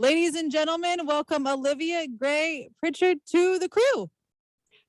Ladies and gentlemen, welcome Olivia, Gray, Pritchard to the crew.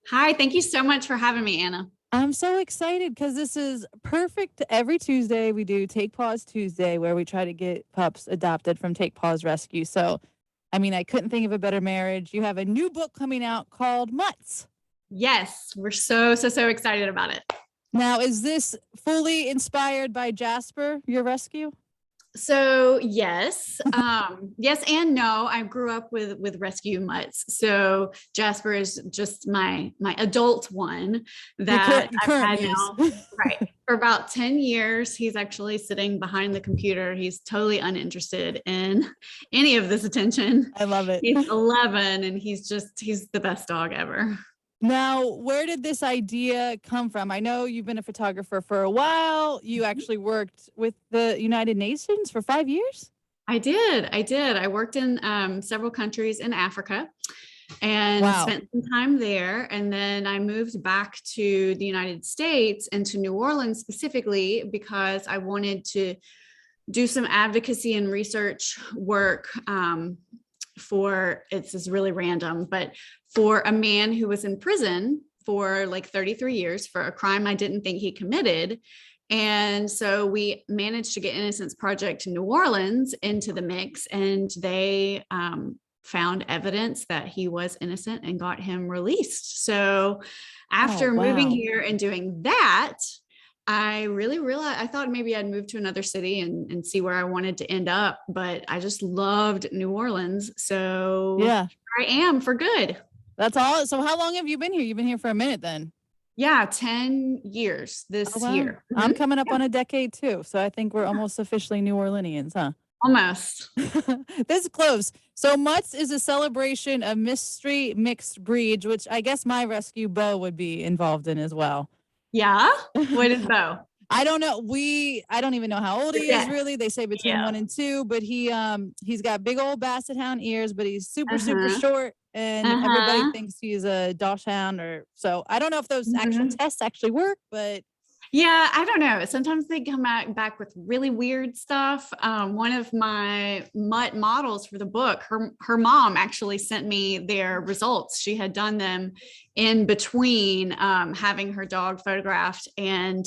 Hi, thank you so much for having me, Anna. I'm so excited because this is perfect. Every Tuesday we do Take Pause Tuesday where we try to get pups adopted from Take Pause Rescue. So, I couldn't think of a better marriage. You have a new book coming out called MUTTS. Yes, we're so excited about it. Now, is this fully inspired by Jasper, your rescue? So yes, yes and no. I grew up with rescue mutts. So Jasper is just my adult one that I've had now, right, for about 10 years. He's actually sitting behind the computer. He's totally uninterested in any of this attention. I love it. He's 11 and he's the best dog ever. Now, where did this idea come from? I know you've been a photographer for a while. You actually worked with the United Nations for 5 years? I did. I worked in several countries in Africa and spent some time there. And then I moved back to the United States and to New Orleans specifically because I wanted to do some advocacy and research work this is really random, but for a man who was in prison for like 33 years for a crime I didn't think he committed. And so we managed to get Innocence Project New Orleans into the mix, and they found evidence that he was innocent and got him released. So after moving here and doing that, I really realized, I thought maybe I'd move to another city and see where I wanted to end up, but I just loved New Orleans. So yeah, here I am for good. That's all. So how long have you been here? You've been here for a minute then. Yeah, 10 years this year. I'm coming up on a decade too. So I think we're almost officially New Orleanians, huh? Almost. This is close. So MUTTS is a celebration of mystery mixed breeds, which I guess my rescue Bo would be involved in as well. Yeah. What is Bo? I don't know. I don't even know how old he is really. They say between 1 and 2, but he's got big old basset hound ears, but he's super short, and everybody thinks he's a dachshund or so. I don't know if those actual tests actually work, but yeah, I don't know. Sometimes they come back with really weird stuff. One of my mutt models for the book, her mom actually sent me their results. She had done them in between having her dog photographed and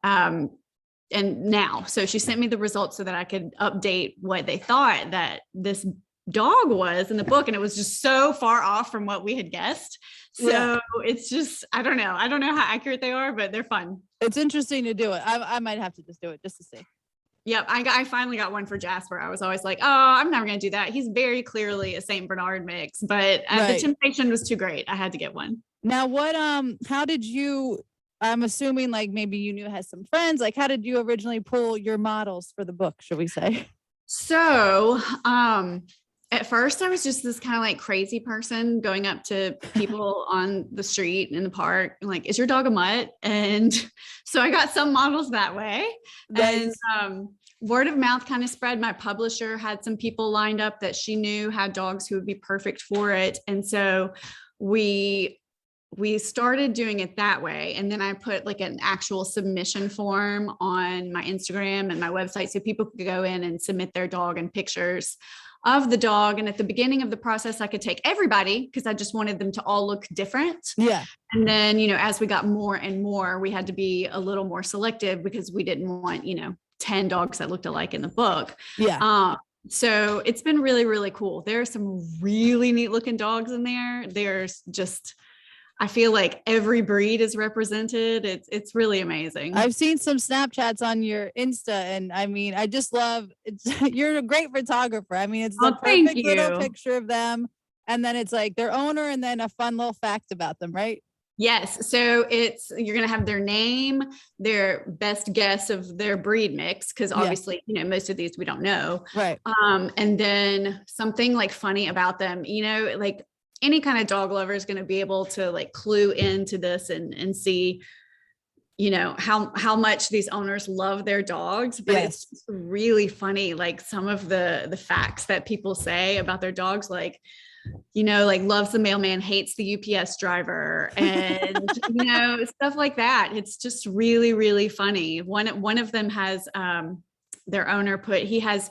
now. So she sent me the results so that I could update what they thought that this dog was in the book. And it was just so far off from what we had guessed. So it's just, I don't know how accurate they are, but they're fun. It's interesting to do it. I might have to just do it just to see. Yep. I finally got one for Jasper. I was always like, oh, I'm never going to do that. He's very clearly a Saint Bernard mix, but the temptation was too great. I had to get one. Now how did you, I'm assuming like maybe you knew has some friends, like how did you originally pull your models for the book, should we say? So, at first I was just this kind of like crazy person going up to people on the street in the park, like, is your dog a mutt? And so I got some models that way. And word of mouth kind of spread. My publisher had some people lined up that she knew had dogs who would be perfect for it. And so we started doing it that way. And then I put like an actual submission form on my Instagram and my website so people could go in and submit their dog and pictures of the dog. And at the beginning of the process, I could take everybody because I just wanted them to all look different. Yeah. And then, as we got more and more, we had to be a little more selective because we didn't want, 10 dogs that looked alike in the book. Yeah. So it's been really, really cool. There are some really neat looking dogs in there. There's just, I feel like every breed is represented. It's really amazing. I've seen some Snapchats on your Insta, and I just love it. You're a great photographer. It's the perfect little picture of them, and then it's like their owner, and then a fun little fact about them, right? Yes. So you're going to have their name, their best guess of their breed mix, because obviously, most of these we don't know. Right. And then something like funny about them, like any kind of dog lover is going to be able to like clue into this and see, how much these owners love their dogs, but it's really funny. Like some of the facts that people say about their dogs, like, like loves the mailman, hates the UPS driver, and, stuff like that. It's just really, really funny. One of them has, their owner he has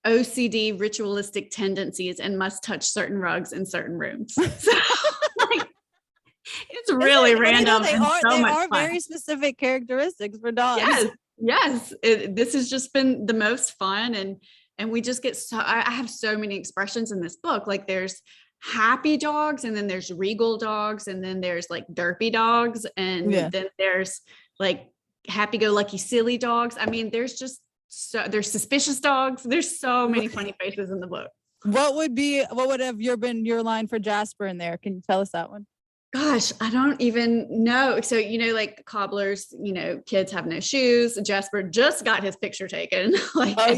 OCD ritualistic tendencies and must touch certain rugs in certain rooms. So like, it's really random. They and so much are fun. very specific characteristics for dogs. Yes. This has just been the most fun. And we just get I have so many expressions in this book. Like there's happy dogs, and then there's regal dogs, and then there's like derpy dogs, and then there's like happy-go-lucky silly dogs. I mean, there's there's suspicious dogs. There's so many funny faces in the book. What would have been your line for Jasper in there? Can you tell us that one? Gosh, I don't even know. So, like cobblers, kids have no shoes. Jasper just got his picture taken like at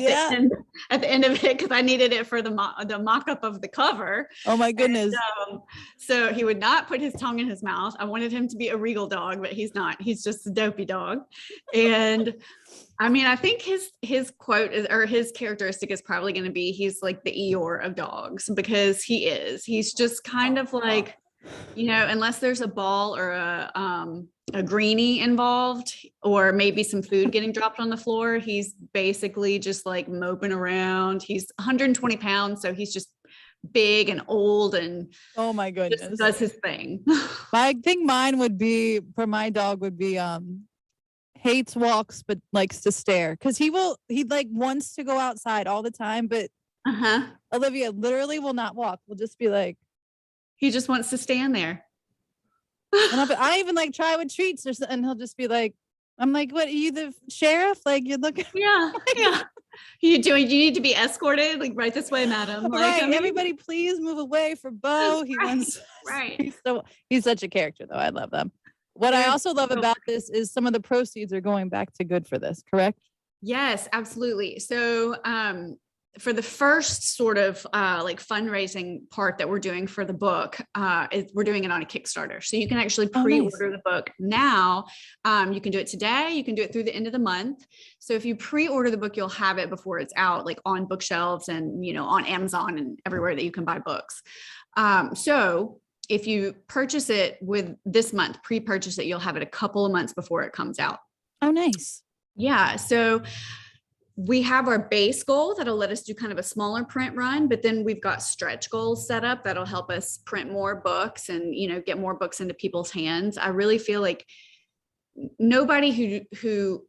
the end of it, because I needed it for the mock-up of the cover. Oh my goodness. And, so he would not put his tongue in his mouth. I wanted him to be a regal dog, but he's not. He's just a dopey dog. And I mean, I think his quote is, or his characteristic is probably going to be, he's like the Eeyore of dogs, because he's just kind of like, unless there's a ball or a greenie involved, or maybe some food getting dropped on the floor, he's basically just like moping around. He's 120 pounds. So he's just big and old, and oh my goodness, just does his thing. I think mine would be, for my dog, would be hates walks but likes to stare, because he like wants to go outside all the time, but Olivia literally will not walk. Will just be like, he just wants to stand there. And I even like try with treats or something, and he'll just be like, I'm like, what, are you the sheriff? Like, you're looking. Yeah. You need to be escorted, like, right this way, madam. Like, right. Everybody please move away for Bo. He wants. Right. He's such a character though. I love them. What I also love about this is some of the proceeds are going back to good for this, correct? Yes, absolutely. So, for the first sort of like fundraising part that we're doing for the book, we're doing it on a Kickstarter. So you can actually pre-order the book now. You can do it today. You can do it through the end of the month. So if you pre-order the book, you'll have it before it's out, like on bookshelves and, on Amazon and everywhere that you can buy books. So if you purchase it with this month, pre-purchase it, you'll have it a couple of months before it comes out. Oh, nice. Yeah. So we have our base goal that'll let us do kind of a smaller print run, but then we've got stretch goals set up that'll help us print more books and, get more books into people's hands. I really feel like nobody who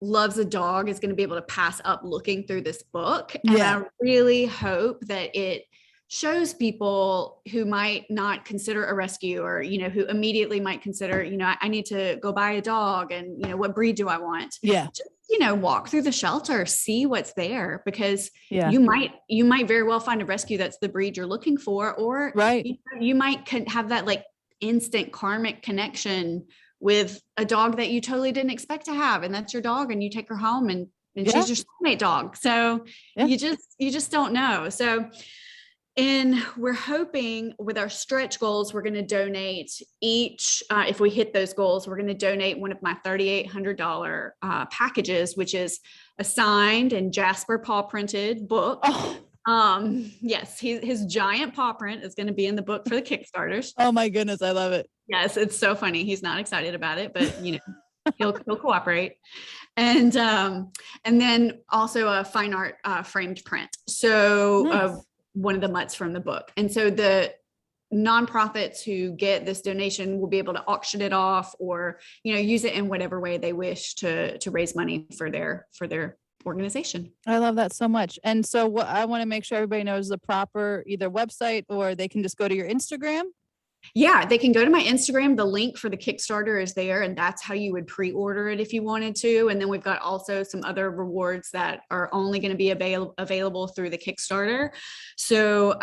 loves a dog is going to be able to pass up looking through this book. And I really hope that it shows people who might not consider a rescue, or, who immediately might consider, I need to go buy a dog, and, what breed do I want? Yeah. Just, walk through the shelter, see what's there, because you might very well find a rescue that's the breed you're looking for, or you might have that like instant karmic connection with a dog that you totally didn't expect to have. And that's your dog, and you take her home, and she's your soulmate dog. So you just don't know. So, and we're hoping with our stretch goals, we're going to donate each, if we hit those goals, we're going to donate one of my $3,800 packages, which is a signed and Jasper paw printed book. Oh. Yes, his giant paw print is going to be in the book for the Kickstarters. Oh my goodness, I love it. Yes, it's so funny. He's not excited about it, but he'll cooperate. And then also a fine art framed print. So nice. One of the MUTTS from the book. And so the nonprofits who get this donation will be able to auction it off, or, use it in whatever way they wish to raise money for their organization. I love that so much. And so what I want to make sure everybody knows the proper either website, or they can just go to your Instagram. Yeah, they can go to my Instagram. The link for the Kickstarter is there, and that's how you would pre-order it if you wanted to. And then we've got also some other rewards that are only going to be available through the Kickstarter. So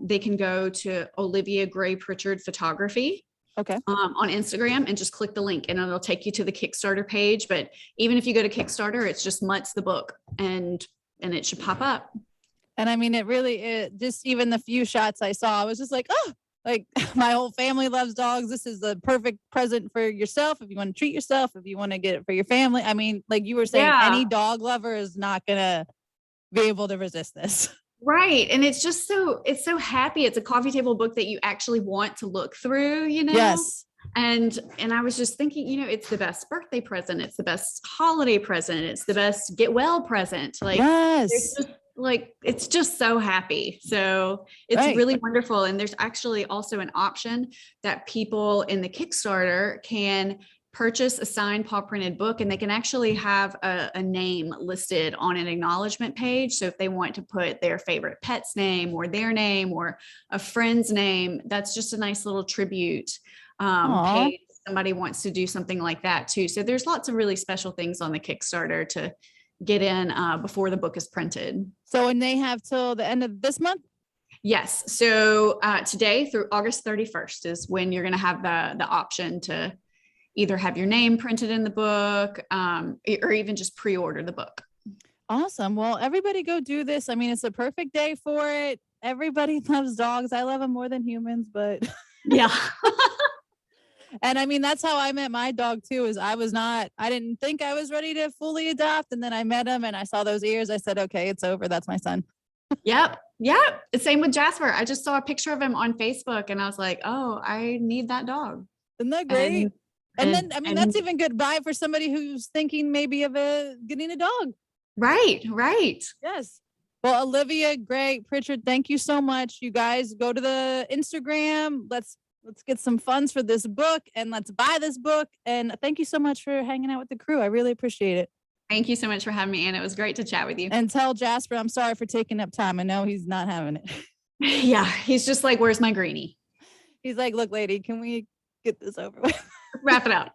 they can go to Olivia Gray Pritchard Photography. Okay. On Instagram, and just click the link, and it'll take you to the Kickstarter page. But even if you go to Kickstarter, it's just MUTTS the book, and it should pop up. And I mean, it just, even the few shots I saw, I was just like, oh, like my whole family loves dogs. This is the perfect present for yourself. If you want to treat yourself, if you want to get it for your family. I mean, like you were saying, any dog lover is not going to be able to resist this. Right. And it's just it's so happy. It's a coffee table book that you actually want to look through, Yes. And I was just thinking, it's the best birthday present. It's the best holiday present. It's the best get well present. Like, yes. It's just so happy. So it's really wonderful. And there's actually also an option that people in the Kickstarter can purchase a signed paw printed book, and they can actually have a name listed on an acknowledgement page. So if they want to put their favorite pet's name or their name or a friend's name, that's just a nice little tribute page. Somebody wants to do something like that too. So there's lots of really special things on the Kickstarter to get in before the book is printed. So, and they have till the end of this month? Yes. So today through August 31st is when you're going to have the option to either have your name printed in the book or even just pre-order the book. Awesome. Well, everybody go do this. I mean, it's a perfect day for it. Everybody loves dogs. I love them more than humans, but yeah. And I mean, that's how I met my dog too, is I didn't think I was ready to fully adopt. And then I met him and I saw those ears. I said, okay, it's over. That's my son. Yep. Same with Jasper. I just saw a picture of him on Facebook and I was like, oh, I need that dog. Isn't that great? And then, I mean, that's even goodbye for somebody who's thinking maybe of getting a dog. Right. Yes. Well, Olivia, Greg, Pritchard, thank you so much. You guys go to the Instagram. Let's get some funds for this book and let's buy this book. And thank you so much for hanging out with the crew. I really appreciate it. Thank you so much for having me, Anna. It was great to chat with you. And tell Jasper I'm sorry for taking up time. I know he's not having it. Yeah. He's just like, where's my greenie? He's like, look, lady, can we get this over with? Wrap it up.